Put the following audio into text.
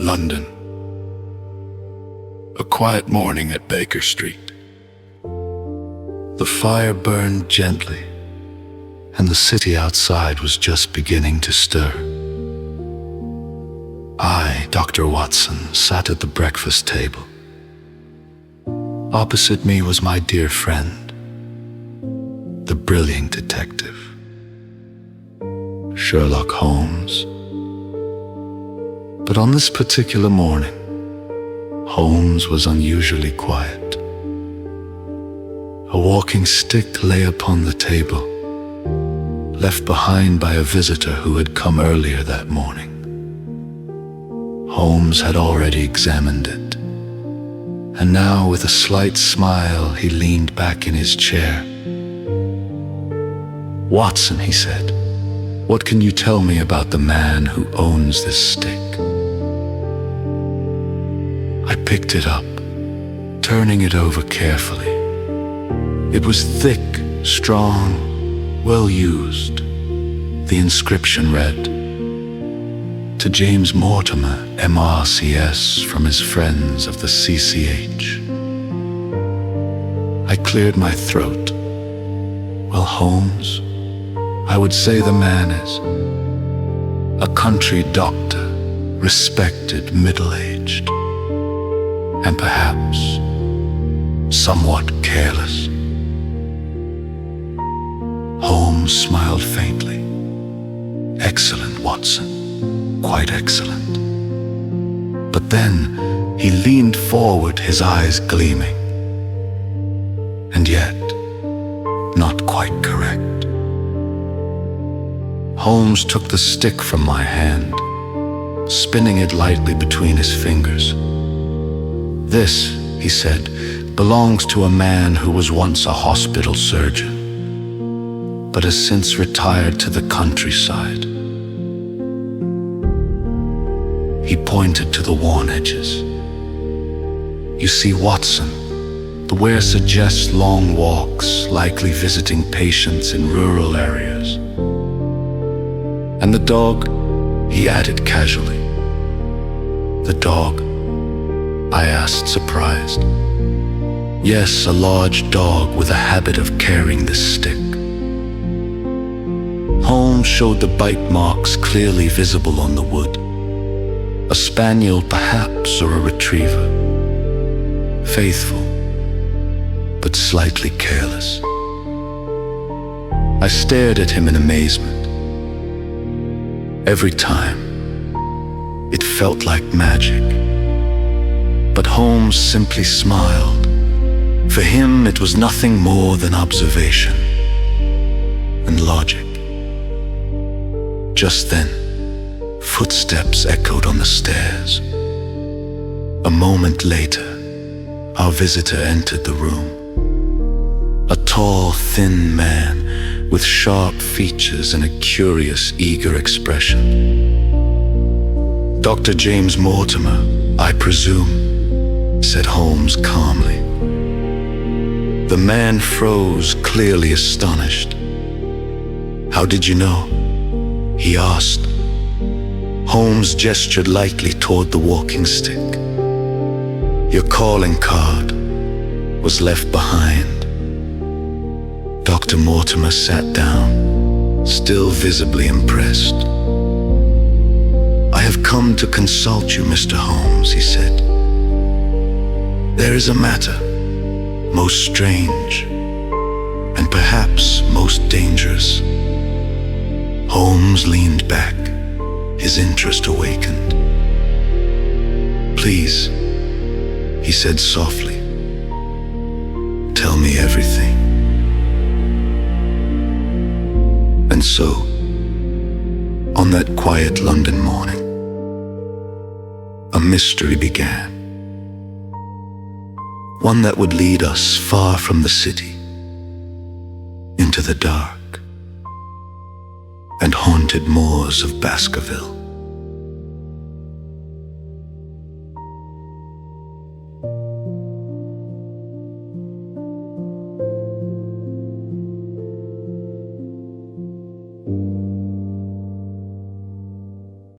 London. A quiet morning at Baker Street. The fire burned gently, and the city outside was just beginning to stir. I, Dr. Watson, sat at the breakfast table. Opposite me was my dear friend, the brilliant detective, Sherlock Holmes. But on this particular morning, Holmes was unusually quiet. A walking stick lay upon the table, left behind by a visitor who had come earlier that morning. Holmes had already examined it, and now with a slight smile he leaned back in his chair. "Watson," he said, "what can you tell me about the man who owns this stick?" I picked it up, turning it over carefully. It was thick, strong, well used. The inscription read, "To James Mortimer, MRCS, from his friends of the CCH." I cleared my throat. "Well, Holmes, I would say the man is a country doctor, respected, middle-aged, and perhaps somewhat careless." Holmes smiled faintly. "Excellent, Watson, quite excellent." But then he leaned forward, his eyes gleaming. "And yet, not quite correct." Holmes took the stick from my hand, spinning it lightly between his fingers. "This," he said, "belongs to a man who was once a hospital surgeon, but has since retired to the countryside." He pointed to the worn edges. "You see, Watson, the wear suggests long walks, likely visiting patients in rural areas." "And the dog?" he added casually. "The dog?" I asked, surprised. "Yes, a large dog with a habit of carrying this stick." Holmes showed the bite marks clearly visible on the wood. A spaniel perhaps, or a retriever. Faithful, but slightly careless. I stared at him in amazement. Every time, it felt like magic. But Holmes simply smiled. For him, it was nothing more than observation and logic. Just then, footsteps echoed on the stairs. A moment later, our visitor entered the room. A tall, thin man with sharp features and a curious, eager expression. "Dr. James Mortimer, I presume," said Holmes calmly. The man froze, clearly astonished. "How did you know?" he asked. Holmes gestured lightly toward the walking stick. "Your calling card was left behind." Dr. Mortimer sat down, still visibly impressed. "I have come to consult you, Mr. Holmes," he said. "There is a matter, most strange, and perhaps most dangerous." Holmes leaned back, his interest awakened. "Please," he said softly, "tell me everything." And so, on that quiet London morning, a mystery began. One that would lead us far from the city, into the dark and haunted moors of Baskervilles.